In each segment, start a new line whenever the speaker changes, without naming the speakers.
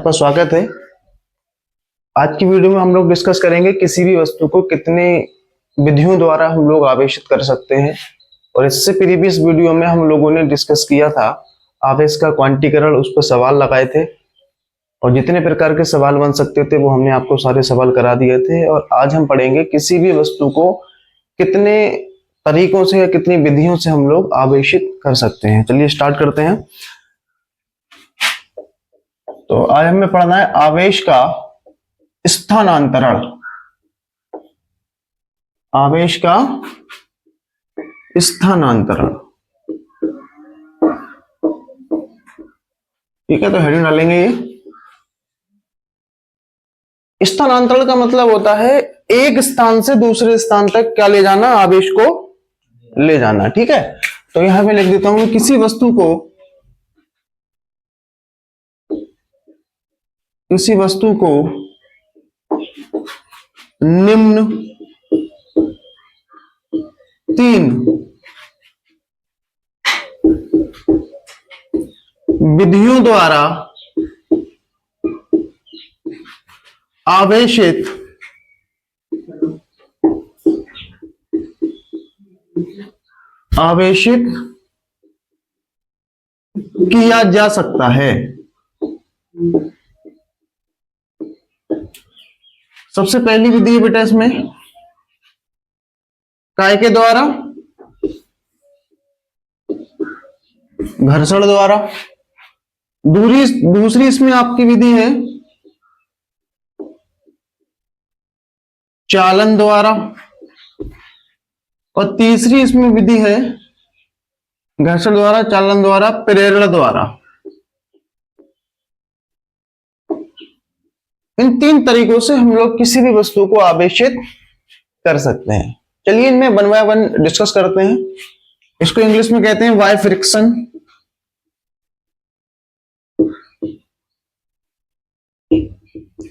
आपका स्वागत है। आज की वीडियो में हम लोग डिस्कस करेंगे किसी भी वस्तु को कितने विधियों द्वारा हम लोग आवेशित कर सकते हैं। और इससे प्रीवियस वीडियो में हम लोगों ने डिस्कस किया था आवेश का क्वांटीकरण, उस पर सवाल लगाए थे और जितने प्रकार के सवाल बन सकते थे वो हमने आपको सारे सवाल करा दिए थे। और आज हम पढ़ेंगे किसी भी वस्तु को कितने तरीकों से या कितनी विधियों से हम लोग आवेशित कर सकते हैं। चलिए स्टार्ट करते हैं। तो आज हमें पढ़ना है आवेश का स्थानांतरण। आवेश का स्थानांतरण, ठीक है। तो हेडिंग डालेंगे ये। स्थानांतरण का मतलब होता है एक स्थान से दूसरे स्थान तक क्या ले जाना, आवेश को ले जाना, ठीक है। तो यहां पे लिख देता हूं किसी वस्तु को निम्न 3 विधियों द्वारा आवेशित किया जा सकता है। सबसे पहली विधि है बेटा इसमें काय के द्वारा, घर्षण द्वारा। दूसरी इसमें आपकी विधि है चालन द्वारा और तीसरी इसमें विधि है घर्षण द्वारा, चालन द्वारा, प्रेरण द्वारा। इन 3 तरीकों से हम लोग किसी भी वस्तु को आवेशित कर सकते हैं। चलिए इनमें 1 बाय 1 डिस्कस करते हैं। इसको इंग्लिश में कहते हैं वाई फ्रिक्शन,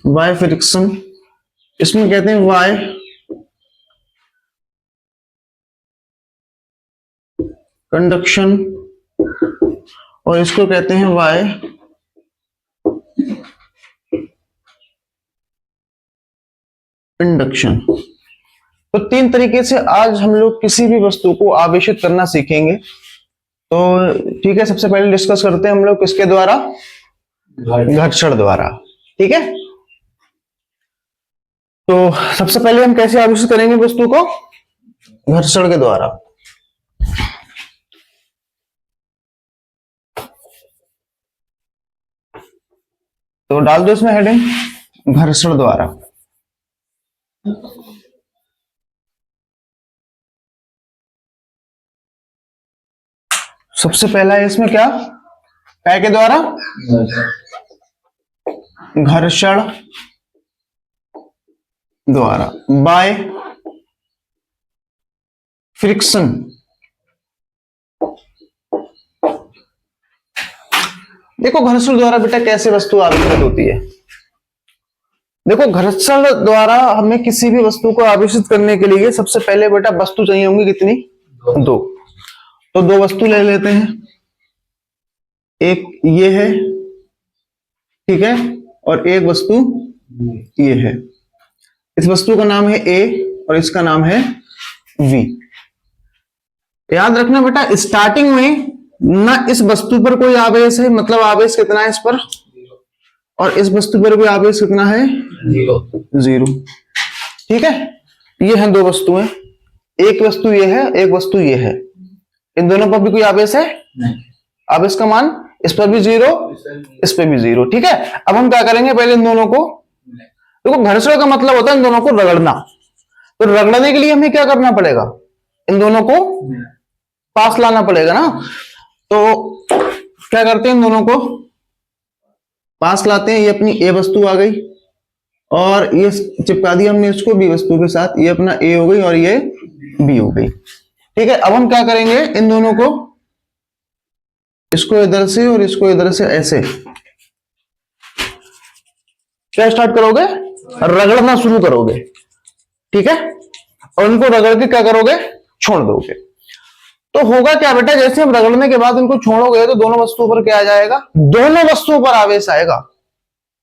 वाई फ्रिक्शन। इसमें कहते हैं वाई कंडक्शन और इसको कहते हैं वाई इंडक्शन। तो 3 तरीके से आज हम लोग किसी भी वस्तु को आवेशित करना सीखेंगे। तो ठीक है, सबसे पहले डिस्कस करते हैं हम लोग किसके द्वारा, घर्षण द्वारा, ठीक है। तो सबसे पहले हम कैसे आवेशित करेंगे वस्तु को, घर्षण के द्वारा। तो डाल दो इसमें हेडिंग घर्षण द्वारा। सबसे पहला है इसमें क्या, काय के द्वारा, घर्षण द्वारा, बाय फ्रिक्शन। देखो घर्षण द्वारा बेटा कैसे वस्तु आवेशित होती है। देखो घर्षण द्वारा हमें किसी भी वस्तु को आवेशित करने के लिए सबसे पहले बेटा वस्तु चाहिए होंगी कितनी, 2। तो 2 वस्तु ले लेते हैं। एक ये है, ठीक है, और एक वस्तु ये है। इस वस्तु का नाम है ए और इसका नाम है वी। याद रखना बेटा स्टार्टिंग में ना इस वस्तु पर कोई आवेश है, मतलब आवेश कितना है इस पर, और इस वस्तु पर भी आवेश कितना है, 0, ठीक है। ये हैं 2 वस्तुएं, एक वस्तु ये है, एक वस्तु ये है। इन दोनों पर भी कोई आवेश है नहीं। आवेश का मान इस पर भी 0, इस पर भी 0, ठीक है। अब हम क्या करेंगे, पहले इन दोनों को, देखो घर्षण का मतलब होता है इन दोनों को रगड़ना। तो रगड़ने के लिए हमें क्या करना पड़ेगा, इन दोनों को पास लाना पड़ेगा ना। तो क्या करते हैं, इन दोनों को पास लाते हैं। ये अपनी ए वस्तु आ गई और ये चिपका दिया हमने इसको बी वस्तु के साथ। ये अपना ए हो गई और ये बी हो गई, ठीक है। अब हम क्या करेंगे, इन दोनों को, इसको इधर से और इसको इधर से ऐसे क्या स्टार्ट करोगे, रगड़ना शुरू करोगे, ठीक है। और उनको रगड़ के क्या करोगे, छोड़ दोगे। तो होगा क्या बेटा, जैसे हम रगड़ने के बाद इनको छोड़ोगे तो दोनों वस्तुओं पर क्या आ जाएगा, दोनों वस्तुओं पर आवेश आएगा।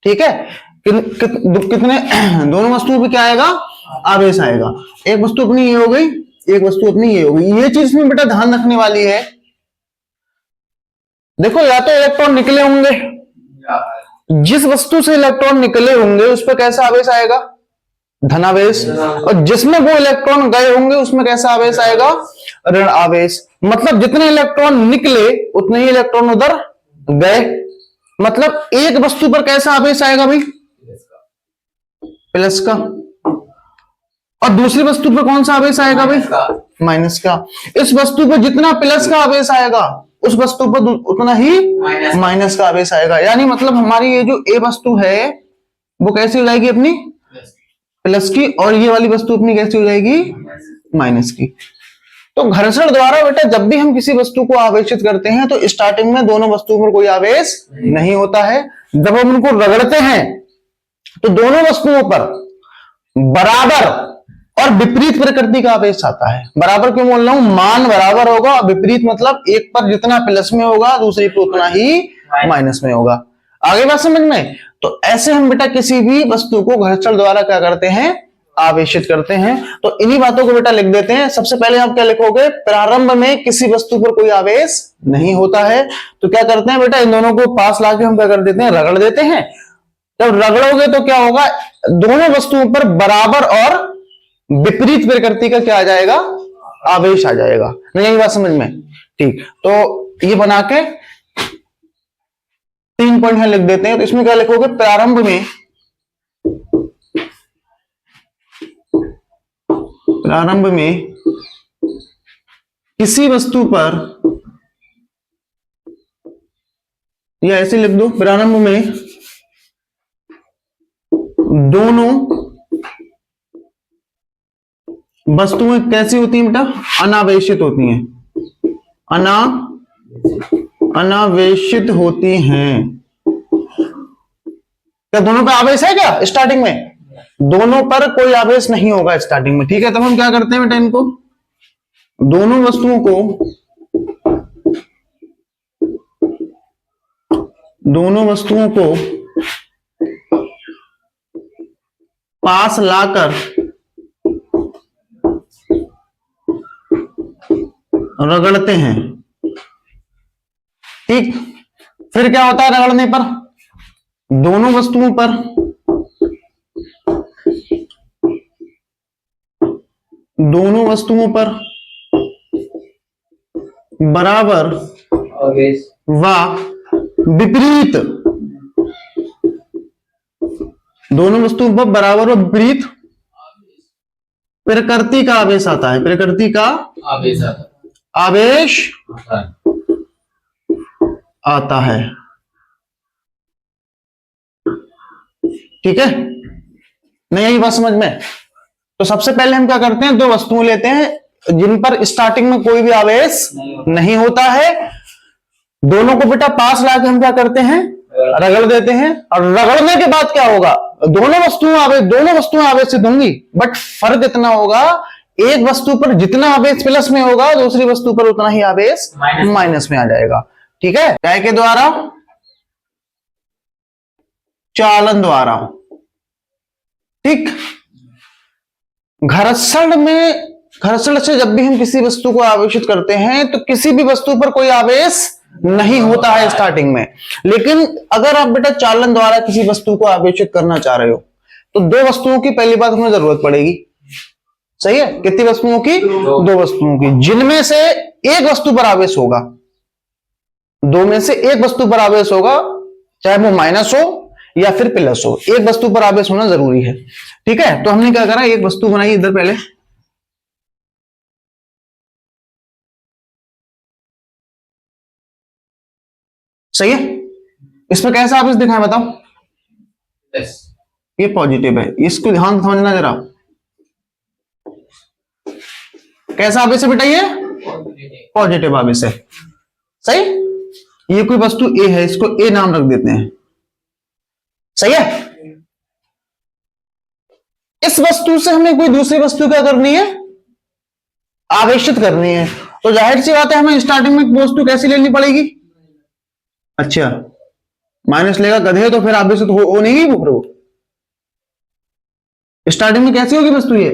ठीक है, कितने दोनों वस्तुओं पे क्या आएगा, आवेश आएगा। एक वस्तु अपनी ये हो गई, एक वस्तु अपनी ये हो गई। ये चीज में बेटा ध्यान रखने वाली है, देखो या तो इलेक्ट्रॉन निकले होंगे, जिस वस्तु से इलेक्ट्रॉन निकले होंगे उस पर कैसा आवेश आएगा, धनावेश, और जिसमें वो इलेक्ट्रॉन गए होंगे उसमें कैसा आवेश आएगा, ऋण आवेश। मतलब जितने इलेक्ट्रॉन निकले उतने ही इलेक्ट्रॉन उधर गए, मतलब एक वस्तु पर कैसा आवेश आएगा भाई, प्लस का, और दूसरी वस्तु पर कौन सा आवेश आएगा भाई, माइनस का। इस वस्तु पर जितना प्लस का आवेश आएगा उस वस्तु पर उतना ही माइनस का आवेश आएगा। यानी मतलब हमारी ये जो ए वस्तु है वो कैसी हो जाएगी अपनी, प्लस की, और ये वाली वस्तु अपनी कैसी हो जाएगी, माइनस की। तो घर्षण द्वारा बेटा जब भी हम किसी वस्तु को आवेशित करते हैं तो स्टार्टिंग में दोनों वस्तुओं पर कोई आवेश नहीं होता है। जब हम उनको रगड़ते हैं तो दोनों वस्तुओं पर बराबर और विपरीत प्रकृति का आवेश आता है। बराबर क्यों बोल रहा हूं, मान बराबर होगा, विपरीत मतलब एक पर जितना प्लस में होगा दूसरी पर उतना ही माइनस में होगा। आगे बात समझ में। तो ऐसे हम बेटा किसी भी वस्तु को घर्षण द्वारा क्या करते हैं, आवेशित करते हैं। तो इन्हीं बातों को बेटा लिख देते हैं। सबसे पहले आप क्या लिखोगे, प्रारंभ में किसी वस्तु पर कोई आवेश नहीं होता है। तो क्या करते हैं बेटा, इन दोनों को पास लाके हम क्या कर देते हैं, रगड़ देते हैं। जब रगड़ोगे तो क्या होगा, दोनों वस्तुओं पर बराबर और विपरीत प्रकृति का क्या आ जाएगा, आवेश आ जाएगा। नहीं यही बात समझ में, ठीक। तो ये बना के 3 पॉइंट लिख देते हैं। तो इसमें क्या लिखोगे, प्रारंभ में किसी वस्तु पर, या ऐसे लिख दो, प्रारंभ में दोनों वस्तुएं कैसी होती हैं बेटा, अनावेशित होती हैं, अनावेशित होती हैं। क्या दोनों पे आवेश है क्या स्टार्टिंग में, दोनों पर कोई आवेश नहीं होगा स्टार्टिंग में, ठीक है। तब हम क्या करते हैं बेटा, इनको दोनों वस्तुओं को पास लाकर रगड़ते हैं, ठीक। फिर क्या होता है रगड़ने पर, दोनों वस्तुओं पर बराबर व विपरीत, दोनों वस्तुओं पर बराबर और विपरीत प्रकृति का आवेश आता है, प्रकृति का आवेश आता है, ठीक है। नहीं यही बात समझ में। तो सबसे पहले हम क्या करते हैं, दो वस्तुएं लेते हैं जिन पर स्टार्टिंग में कोई भी आवेश नहीं होता है। दोनों को बेटा पास लाके हम क्या करते हैं, रगड़ देते हैं। और रगड़ने के बाद क्या होगा, दोनों वस्तुएं आवेशित होंगी, बट फर्क इतना होगा, एक वस्तु पर जितना आवेश प्लस में होगा दूसरी वस्तु पर उतना ही आवेश माइनस में आ जाएगा, ठीक है। काय के द्वारा, चालन द्वारा, ठीक। घर्षण से जब भी हम किसी वस्तु को आवेशित करते हैं तो किसी भी वस्तु पर कोई आवेश नहीं होता है स्टार्टिंग में। लेकिन अगर आप बेटा चालन द्वारा किसी वस्तु को आवेशित करना चाह रहे हो तो दो वस्तुओं की पहली बात हमें जरूरत पड़ेगी, सही है। कितनी वस्तुओं की, दो वस्तुओं की, जिनमें से एक वस्तु पर आवेश होगा, दो में से एक वस्तु पर आवेश होगा, चाहे वो माइनस हो या फिर प्लस हो, एक वस्तु पर आवेश होना जरूरी है, ठीक है। तो हमने क्या करा, एक वस्तु बनाई इधर पहले, सही है। इसमें कैसा आवेश दिखाएं बताओ, yes. ये पॉजिटिव है, इसको ध्यान समझना जरा, कैसा आवेश है बेटा, ये पॉजिटिव आवेश है, सही। ये कोई वस्तु ए है, इसको ए नाम रख देते हैं, सही है। इस वस्तु से हमें कोई दूसरी वस्तु क्या करनी है, आवेशित करनी है। तो जाहिर सी बात है हमें स्टार्टिंग में वस्तु कैसी लेनी पड़ेगी, अच्छा माइनस लेगा गधे तो फिर आवेशित हो नहीं वो, फिर वो स्टार्टिंग में कैसी होगी वस्तु ये?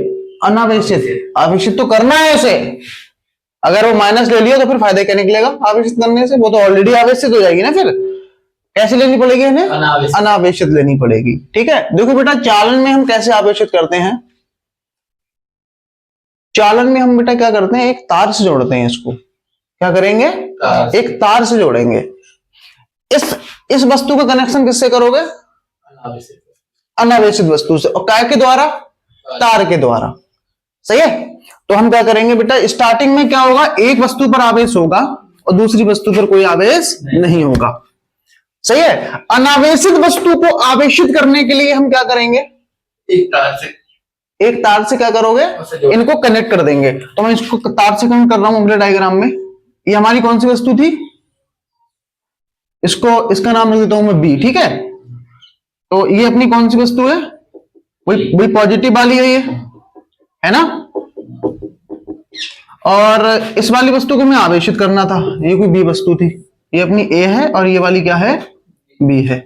अनावेशित। आवेशित तो करना है उसे, अगर वो माइनस ले लिया तो फिर फायदा क्या निकलेगा आवेशित करने से? वो तो ऑलरेडी आवेशित हो जाएगी ना। फिर कैसे लेनी पड़ेगी इन्हें? अनावेशित लेनी पड़ेगी। ठीक है, देखो बेटा चालन में हम कैसे आवेशित करते हैं। चालन में हम बेटा क्या करते हैं, एक तार से जोड़ते हैं इसको। क्या करेंगे? एक तार से जोड़ेंगे। इस वस्तु का कनेक्शन किससे करोगे? अनावेशित वस्तु से। और काय के द्वारा? तार के द्वारा। सही है। तो हम क्या करेंगे बेटा, स्टार्टिंग में क्या होगा, एक वस्तु पर आवेश होगा और दूसरी वस्तु पर कोई आवेश नहीं होगा। सही है। अनावेशित वस्तु को आवेशित करने के लिए हम क्या करेंगे? एक तार से क्या करोगे? इनको कनेक्ट कर देंगे। तो मैं इसको तार से कनेक्ट कर रहा हूं अगले डायग्राम में। ये हमारी कौन सी वस्तु थी? इसका नाम लिख देता हूं मैं बी। ठीक है, तो ये अपनी कौन सी वस्तु है? वही पॉजिटिव वाली है ये, है ना। और इस वाली वस्तु को मैं आवेशित करना था, ये कोई बी वस्तु थी। ये अपनी ए है और ये वाली क्या है? बी है।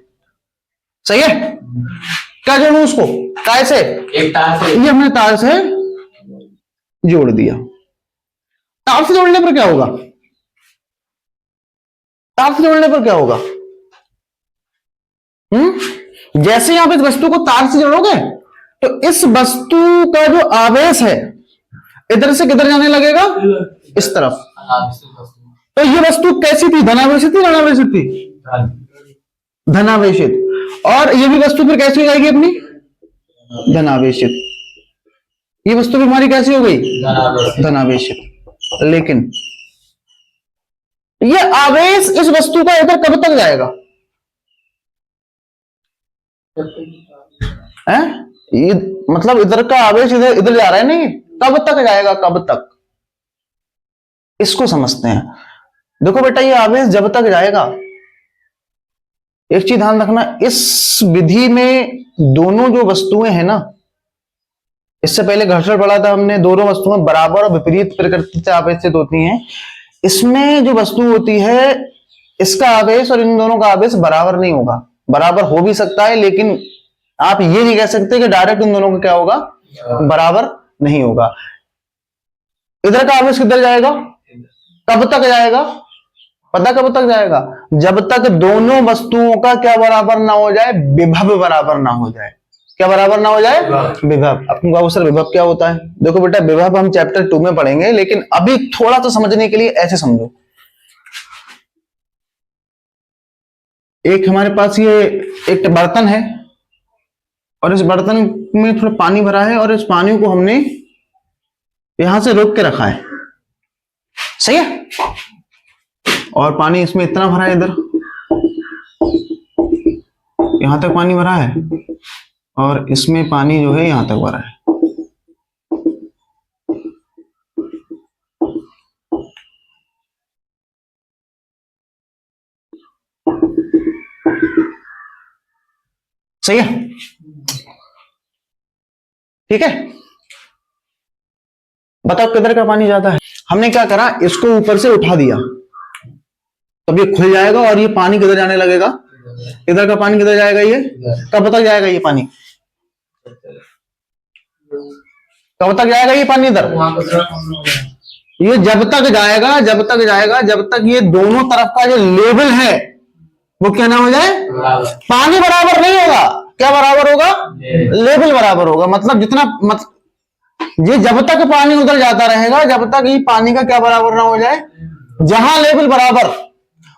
सही है। क्या जोड़ू उसको? काय से? एक तार से। ये हमने तार से जोड़ दिया। तार से जोड़ने पर क्या होगा? तार से जोड़ने पर क्या होगा? जैसे आप इस वस्तु को तार से जोड़ोगे तो इस वस्तु का जो आवेश है इधर से किधर जाने लगेगा? इस तरफ। तो ये वस्तु कैसी थी? धनावेशित थी, ऋणावेशित थी? धनावेशित। और ये भी वस्तु फिर कैसी हो जाएगी अपनी? धनावेशित। ये वस्तु भी हमारी कैसी हो गई? धनावेशित। लेकिन ये आवेश इस वस्तु का इधर कब तक जाएगा? है? ये मतलब इधर का आवेश इधर जा रहा है नहीं, कब तक जाएगा? कब तक? इसको समझते हैं। देखो बेटा ये आवेश जब तक जाएगा, एक चीज ध्यान रखना, इस विधि में दोनों जो वस्तुएं हैं ना, इससे पहले घर्षण पढ़ा था हमने, दोनों वस्तुएं बराबर और विपरीत प्रकृति से आवेशित होती हैं। इसमें जो वस्तु होती है इसका आवेश और इन दोनों का आवेश बराबर नहीं होगा। बराबर हो भी सकता है लेकिन आप ये नहीं कह सकते कि डायरेक्ट इन दोनों का क्या होगा? बराबर नहीं होगा। इधर का आवेश किधर जाएगा? कब तक जाएगा? पता कब तक जाएगा? जब तक दोनों वस्तुओं का क्या बराबर ना हो जाए? विभव बराबर ना हो जाए। क्या बराबर ना हो जाए? विभव। आपको सर विभव क्या होता है? देखो बेटा विभव हम चैप्टर 2 में पढ़ेंगे, लेकिन अभी थोड़ा सा समझने के लिए ऐसे समझो। एक हमारे पास ये एक बर्तन है और इस बर्तन में थोड़ा पानी भरा है और इस पानी को हमने यहां से रोक के रखा है। सही है। और पानी इसमें इतना भरा है, इधर यहां तक पानी भरा है और इसमें पानी जो है यहां तक भरा है। सही है। ठीक है, बताओ किधर का पानी ज्यादा है? हमने क्या करा, इसको ऊपर से उठा दिया, तब ये खुल जाएगा और ये पानी किधर जाने लगेगा? इधर का पानी किधर जाएगा? ये कब तक जाएगा? ये पानी कब तक जाएगा? ये पानी इधर, ये जब तक जाएगा जब तक ये दोनों तरफ का जो लेवल है वो क्या ना हो जाए? पानी बराबर नहीं होगा। क्या बराबर होगा? लेवल बराबर होगा। मतलब जितना ये जब तक पानी उधर जाता रहेगा जब तक ये पानी का क्या बराबर ना हो जाए? जहां लेवल बराबर,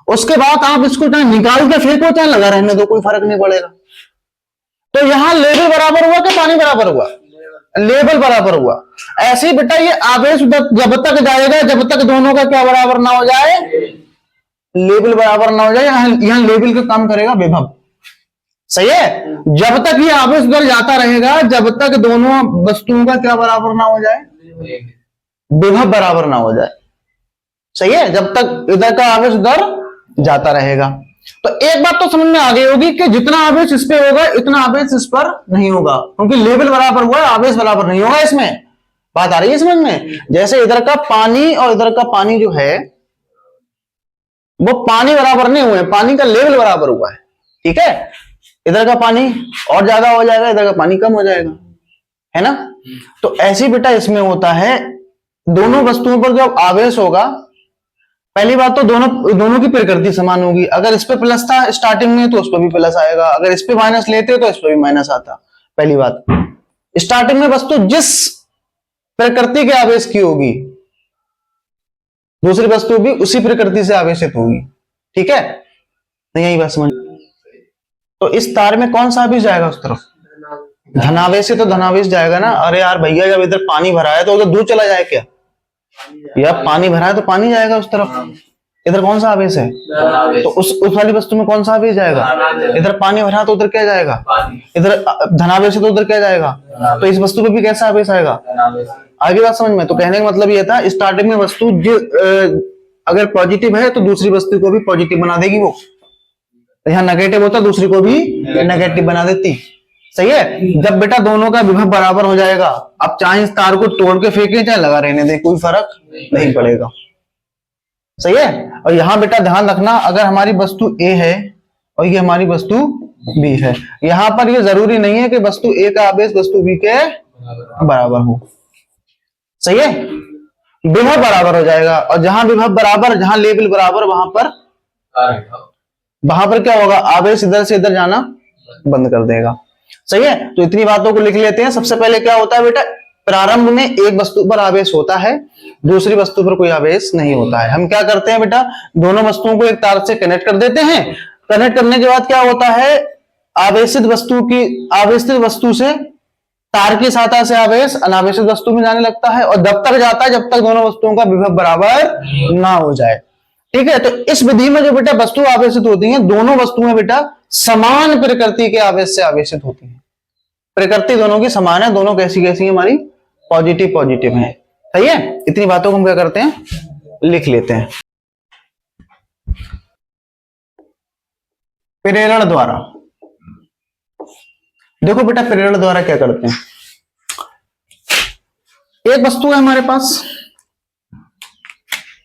उसके बाद आप इसको चाहे निकाल के फेंको चाहे लगा रहने दो, कोई फर्क नहीं पड़ेगा। तो यहां लेवल बराबर हुआ कि पानी बराबर हुआ? लेवल बराबर हुआ। ऐसे ही बेटा ये आवेश जब तक जाएगा जब तक दोनों का क्या बराबर ना हो जाए? लेवल बराबर ना हो जाए। यहां लेवल का काम करेगा विभव। सही है। जब तक ये आवेश उधर जाता रहेगा जब तक दोनों वस्तुओं का क्या बराबर ना हो जाए? विभव बराबर ना हो जाए। सही है। जब तक इधर का आवेश उधर जाता रहेगा। तो एक बात तो समझ में आ गई होगी कि जितना आवेश इस पे होगा इतना आवेश इस पर नहीं होगा, क्योंकि लेवल बराबर हुआ है, आवेश बराबर नहीं होगा। इसमें बात आ रही है समझ में? जैसे इधर का पानी और इधर का पानी जो है वो पानी बराबर नहीं हुए, पानी का लेवल बराबर हुआ है। ठीक है, इधर का पानी और ज्यादा हो जाएगा, इधर का पानी कम हो जाएगा, है ना। तो ऐसे बेटा इसमें होता है, दोनों वस्तुओं पर जब आवेश होगा, पहली बात तो दोनों की प्रकृति समान होगी। अगर इस पे प्लस था स्टार्टिंग में तो उस पर भी प्लस आएगा, अगर इस पे माइनस लेते तो इस पे भी माइनस आता। पहली बात, स्टार्टिंग में वस्तु जिस प्रकृति के आवेश की होगी, दूसरी वस्तु भी उसी प्रकृति से आवेशित होगी, ठीक है। तो यही बात समझ। तो इस तार में कौन सा आवेश जाएगा उस तरफ? धनावेश से तो धनावेश जाएगा ना। अरे यार भैया, जब इधर पानी भरा है तो उधर दूध चला जाए क्या? या पानी भरा है तो पानी जाएगा उस तरफ। इधर कौन सा आवेश है? तो उस वाली वस्तु में कौन सा आवेश जाएगा? इधर पानी भरा तो उधर क्या जाएगा? इधर धनावेश है तो उधर क्या जाएगा? तो इस वस्तु पे भी कैसा आवेश आएगा? आगे बात समझ में। तो कहने का मतलब ये था, स्टार्टिंग में वस्तु अगर पॉजिटिव है तो दूसरी वस्तु को भी पॉजिटिव बना देगी वो। यहाँ नेगेटिव होता दूसरी को भी नेगेटिव बना देती, सही है। जब बेटा दोनों का विभव बराबर हो जाएगा, अब चाहे इस तार को तोड़ के फेंके चाहे लगा रहने दे, कोई फर्क नहीं पड़ेगा, सही है। और यहां बेटा ध्यान रखना, अगर हमारी वस्तु A है और ये हमारी वस्तु B है, यहां पर ये जरूरी नहीं है कि वस्तु A का आवेश वस्तु B के बराबर हो, सही है। विभव बराबर हो जाएगा, और जहां विभव बराबर, जहां लेवल बराबर, वहां पर क्या होगा? आवेश इधर से इधर जाना बंद कर देगा, सही है। तो इतनी बातों को लिख लेते हैं। सबसे पहले क्या होता है बेटा, प्रारंभ में एक वस्तु पर आवेश होता है, दूसरी वस्तु पर कोई आवेश नहीं होता है। हम क्या करते हैं बेटा, दोनों वस्तुओं को एक तार से कनेक्ट कर देते हैं। कनेक्ट करने के बाद क्या होता है, आवेशित वस्तु से तार की सहायता से आवेश अनावेशित वस्तु में जाने लगता है, और जब तक जाता है जब तक दोनों वस्तुओं का विभव बराबर ना हो जाए, ठीक है। तो इस विधि में जो बेटा वस्तु आवेशित होती हैं, दोनों वस्तुएं बेटा समान प्रकृति के आवेश से आवेशित होती हैं। प्रकृति दोनों की समान है, दोनों कैसी कैसी है हमारी? पॉजिटिव है, सही है। इतनी बातों को हम क्या करते हैं, लिख लेते हैं। प्रेरण द्वारा, देखो बेटा प्रेरण द्वारा क्या करते हैं। एक वस्तु है हमारे पास,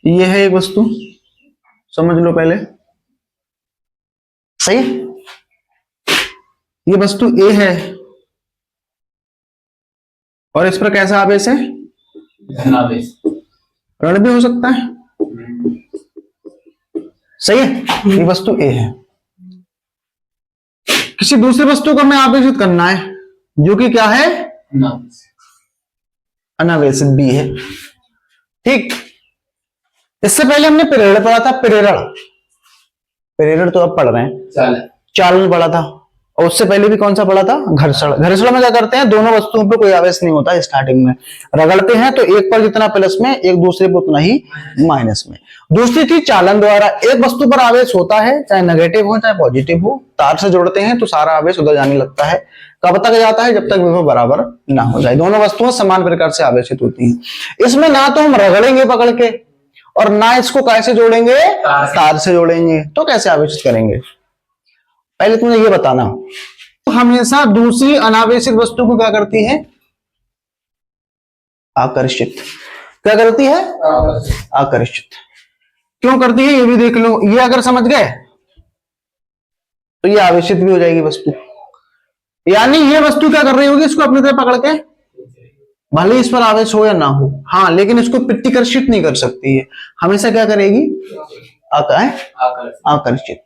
ये है एक वस्तु, समझ लो पहले, सही। ये वस्तु A है और इस पर कैसा आवेश है? ऋण भी हो सकता है, सही है। ये वस्तु A है, किसी दूसरी वस्तु को हमें आवेशित करना है जो कि क्या है? अनावेशित B है, ठीक। इससे पहले हमने प्रेरण पढ़ा था। प्रेरण तो अब पढ़ रहे हैं, चालन पढ़ा था, और उससे पहले भी कौन सा पढ़ा था? घर्षण। घर्षण में क्या करते हैं, दोनों वस्तुओं पे कोई आवेश नहीं होता, स्टार्टिंग में रगड़ते हैं तो एक पर जितना प्लस में, एक दूसरे पर उतना ही माइनस में। दूसरी चीज चालन द्वारा, एक वस्तु पर आवेश होता है, चाहे नेगेटिव हो चाहे पॉजिटिव हो, तार से जोड़ते हैं तो सारा आवेश उधर जाने लगता है। कब तक जाता है? जब तक विभव बराबर ना हो जाए। दोनों वस्तुएं समान प्रकार से आवेशित होती हैं। इसमें ना तो हम रगड़ेंगे पकड़ के, और ना इसको कैसे जोड़ेंगे? तार से जोड़ेंगे। तो कैसे आवेशित करेंगे? पहले तुमने ये बताना, तो हमेशा दूसरी अनावेशित वस्तु को क्या करती है? आकर्षित। क्या करती है? आकर्षित। क्यों करती है ये भी देख लो। ये अगर समझ गए तो ये आवेशित भी हो जाएगी वस्तु, यानी ये वस्तु क्या कर रही होगी? इसको अपनी तरफ पकड़ के, भले इस पर आवेश हो या ना हो, हाँ, लेकिन इसको प्रतिकर्षित नहीं कर सकती है। हमेशा क्या करेगी? आकर्षित।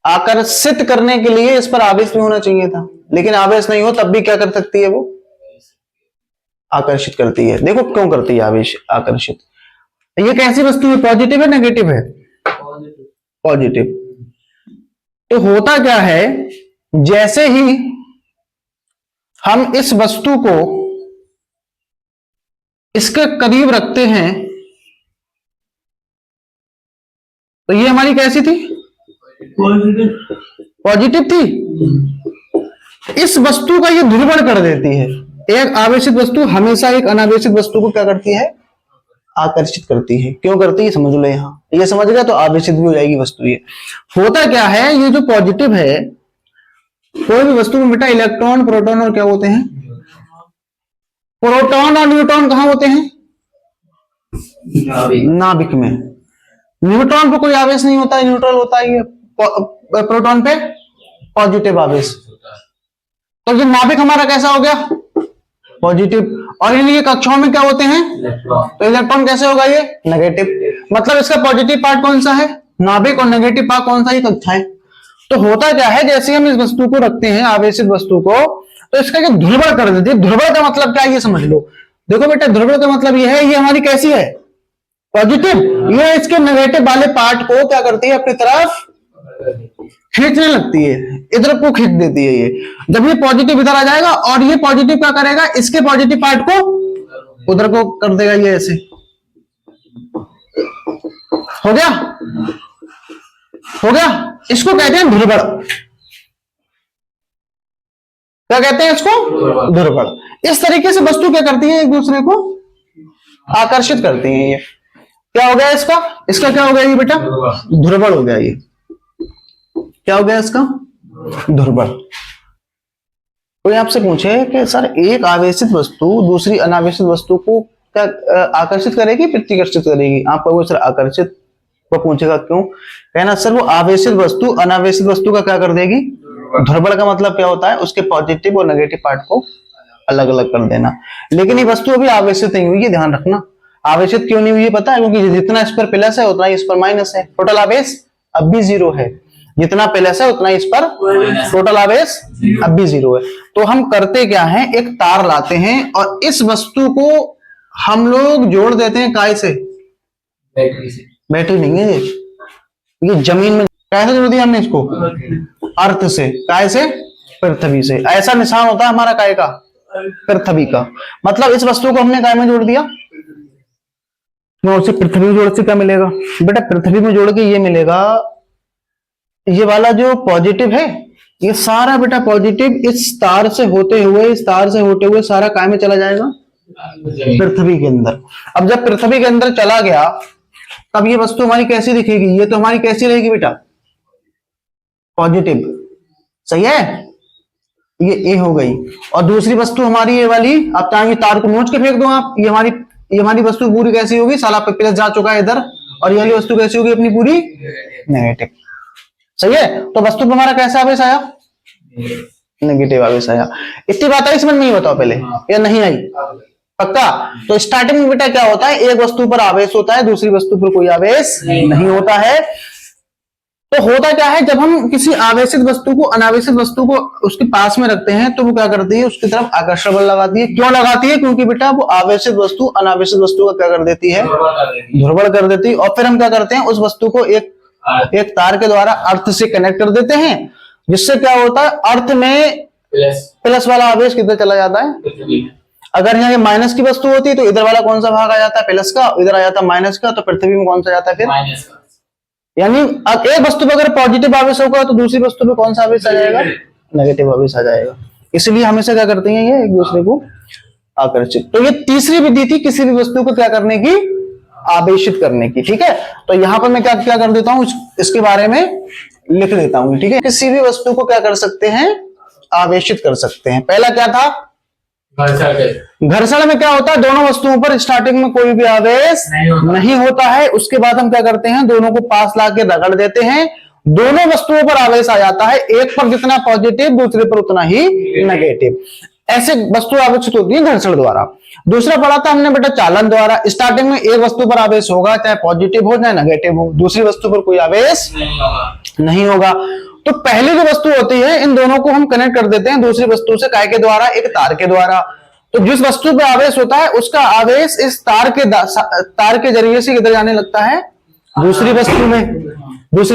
आकर्षित करने के लिए इस पर आवेश भी होना चाहिए था, लेकिन आवेश नहीं हो तब भी क्या कर सकती है? वो आकर्षित करती है। देखो क्यों करती है आवेश आकर्षित। ये कैसी वस्तु है? पॉजिटिव है नेगेटिव है? पॉजिटिव। तो होता क्या है, जैसे ही हम इस वस्तु को इसके करीब रखते हैं तो ये हमारी कैसी थी? पॉजिटिव थी। इस वस्तु का ये ध्रुवण कर देती है। एक आवेशित वस्तु हमेशा एक अनावेशित वस्तु को क्या करती है? आकर्षित करती है। क्यों करती है समझ लो। यहां ये समझ गया तो आवेशित भी हो जाएगी वस्तु। ये होता क्या है, ये जो पॉजिटिव है, कोई भी वस्तु में बेटा इलेक्ट्रॉन, प्रोटॉन और क्या होते हैं? प्रोटॉन और न्यूट्रॉन कहां होते हैं? नाभिक में। न्यूट्रॉन पर कोई आवेश नहीं होता है, न्यूट्रल होता है। ये प्रोटॉन पे पॉजिटिव आवेश। तो ये नाभिक हमारा कैसा हो गया, पॉजिटिव। और इनकी कक्षाओं में क्या होते हैं, तो इलेक्ट्रॉन कैसे होगा, ये नेगेटिव। मतलब इसका पॉजिटिव पार्ट कौन सा है, नाभिक, और नेगेटिव पार्ट कौन सा, ये कक्षाएं। तो होता क्या है, जैसे हम इस वस्तु को रखते हैं, आवेशित वस्तु को, तो इसका जो ध्रुवण कर देते हैं। ध्रुवण का मतलब क्या है, ये समझ लो। देखो बेटा, ध्रुवण का मतलब ये है, ये हमारी कैसी है, पॉजिटिव। ये इसके नेगेटिव वाले पार्ट को क्या करती है, अपनी तरफ खींचने लगती है, इधर को खींच देती है। ये जब ये पॉजिटिव इधर आ जाएगा, और ये पॉजिटिव क्या करेगा, इसके पॉजिटिव पार्ट को उधर को कर देगा, ये ऐसे हो गया, हो गया। इसको कहते हैं ध्रुवण। क्या कहते हैं इसको, ध्रुवण। इस तरीके से वस्तु क्या करती है, एक दूसरे को आकर्षित करती है। ये क्या हो गया इसका, इसका क्या हो गया ये बेटा, ध्रुवण हो गया। ये क्या हो गया इसका, ध्रुवण। कोई आपसे पूछे कि सर एक आवेशित वस्तु दूसरी अनावेशित वस्तु को क्या आकर्षित करेगी, प्रतिकर्षित करेगी? आप कहोगे सर आकर्षित, वो पूछेगा क्यों, कहना सर वो आवेशित वस्तु अनावेशित वस्तु का क्या कर देगी, ध्रुवण का मतलब क्या होता है, उसके पॉजिटिव और नेगेटिव पार्ट को अलग अलग कर देना। लेकिन ये वस्तु अभी आवेशित नहीं हुई है, ध्यान रखना। आवेशित क्यों नहीं हुई है पता है, क्योंकि जितना इस पर प्लस है उतना इस पर माइनस है। टोटल आवेश अब भी 0 है, जितना प्लस है उतना इस पर टोटल आवेश अब भी 0 है। तो हम करते क्या है, एक तार लाते हैं और इस वस्तु को हम लोग जोड़ देते हैं, काय से,
बैटरी से।
बैटरी नहीं है ये जमीन में। कैसे जोड़ दिया हमने इसको, अर्थ से। काय से, पृथ्वी से। ऐसा निशान होता है हमारा काय का, पृथ्वी का। मतलब इस वस्तु को हमने काय में जोड़ दिया, पृथ्वी में जोड़ से क्या मिलेगा बेटा, पृथ्वी में जोड़ के ये मिलेगा, ये वाला जो पॉजिटिव है, ये सारा बेटा पॉजिटिव इस तार से होते हुए, इस तार से होते हुए सारा काय में चला जाएगा, पृथ्वी के अंदर। अब जब पृथ्वी के अंदर चला गया, तब ये वस्तु हमारी कैसी दिखेगी, ये तो हमारी कैसी रहेगी बेटा, पॉजिटिव। सही है, ये ए हो गई। और दूसरी वस्तु हमारी ये वाली, आप चाहेंगे तार को नोच के फेंक दो आप, ये हमारी वस्तु पूरी कैसी होगी, साला प्लस जा चुका है इधर, और ये वाली वस्तु कैसी होगी अपनी पूरी नेगेटिव। सही है, तो वस्तु पर हमारा कैसा आवेश आया, नेगेटिव आवेश आया। इतनी बात आई समझ में, नहीं बताओ पहले या नहीं आई, पक्का? तो स्टार्टिंग में बेटा क्या होता है, एक वस्तु पर आवेश होता है, दूसरी वस्तु पर कोई आवेश नहीं होता है। तो होता क्या है, जब हम किसी आवेशित वस्तु को अनावेशित वस्तु को उसके पास में रखते हैं, तो वो क्या करती है, उसकी तरफ आकर्षण बल लगाती है। क्यों लगाती है, क्योंकि बेटा वो आवेशित वस्तु अनावेशित वस्तु का क्या कर देती है, ध्रुवण कर देती है। और फिर हम क्या करते हैं, उस वस्तु को एक तार के द्वारा अर्थ से कनेक्ट कर देते हैं, जिससे क्या होता है, अर्थ में प्लस वाला आवेश किधर चला जाता है। अगर यहाँ माइनस की वस्तु होती है तो इधर वाला कौन सा भाग आ जाता है, प्लस का, इधर आ जाता है माइनस का, तो पृथ्वी में कौन सा जाता है फिर, माइनस का। यानी अब एक वस्तु पर अगर पॉजिटिव आवेश होगा तो दूसरी वस्तु पे कौन सा आवेश आ जाएगा, नेगेटिव आवेश आ जाएगा। इसलिए हमेशा क्या करते हैं, ये एक दूसरे को आकर्षित। तो ये तीसरी विधि थी किसी भी वस्तु को क्या करने की, आवेशित करने की। ठीक है, तो यहां पर मैं क्या क्या कर देता हूं, इसके बारे में लिख देता हूं। ठीक है, किसी भी वस्तु को क्या कर सकते हैं, आवेशित कर सकते हैं। पहला क्या था, घर्षण में क्या होता है, दोनों वस्तुओं पर स्टार्टिंग में कोई भी आवेश नहीं होता है। उसके बाद हम क्या करते हैं, दोनों को पास लाके रगड़ देते हैं, दोनों वस्तुओं पर आवेश आ जाता है। एक पर जितना पॉजिटिव, दूसरे पर उतना ही नेगेटिव। ऐसे वस्तु आवेशित होती है घर्षण द्वारा। दूसरा पढ़ा था हमने बेटा चालन द्वारा। स्टार्टिंग में एक वस्तु पर आवेश होगा, चाहे पॉजिटिव हो चाहे नेगेटिव हो, दूसरी वस्तु पर कोई आवेश नहीं होगा। तो पहली जो वस्तु होती है, इन दोनों को हम कनेक्ट कर देते हैं दूसरी वस्तु से, काय के द्वारा, एक तार के द्वारा। तो जिस वस्तु पे आवेश होता है उसका आवेश इस तार के जरिए से किधर जाने लगता है, दूसरी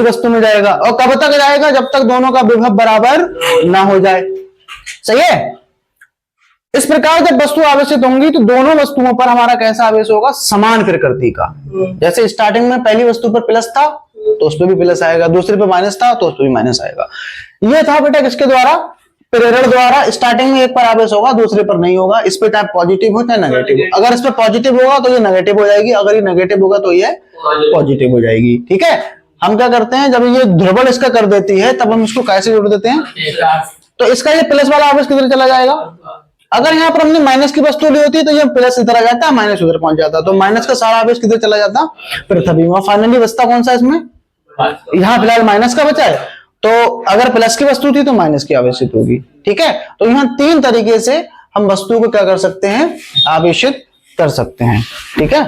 वस्तु में जाएगा। और कब तक जाएगा, जब तक दोनों का विभव बराबर ना हो जाए। सही है, इस प्रकार जब वस्तु आवेशित होंगी तो दोनों वस्तुओं पर हमारा कैसा आवेश होगा, समान प्रकृति का। जैसे स्टार्टिंग में पहली वस्तु पर प्लस था तो उस पर भी प्लस आएगा, दूसरे पे माइनस था तो उस पर भी माइनस आएगा। यह था बेटा किसके द्वारा, प्रेरण द्वारा। स्टार्टिंग में एक पर आवेश होगा, दूसरे पर नहीं होगा। इस पे चाहे पॉजिटिव हो चाहे नेगेटिव। अगर इस पे पॉजिटिव होगा तो ये नेगेटिव हो जाएगी, अगर ये नेगेटिव होगा तो ये पॉजिटिव हो जाएगी। ठीक है, हम क्या करते हैं, जब ये ध्रुवण इसका कर देती है तब हम इसको कैसे जोड़ देते हैं, तो इसका ये प्लस वाला आवेश किधर चला जाएगा। अगर यहाँ पर हमने माइनस की वस्तु ली होती है तो ये प्लस इधर आ जाता है, माइनस उधर पहुंच जाता है, तो माइनस का सारा आवेश किधर चला जाता, पृथ्वी में। फाइनली बचता कौन सा इसमें, यहाँ फिलहाल माइनस का बचा है, तो अगर प्लस की वस्तु थी तो माइनस की आवेशित होगी। ठीक है, तो यहां 3 तरीके से हम वस्तु को क्या कर सकते हैं, आवेशित कर सकते हैं। ठीक है।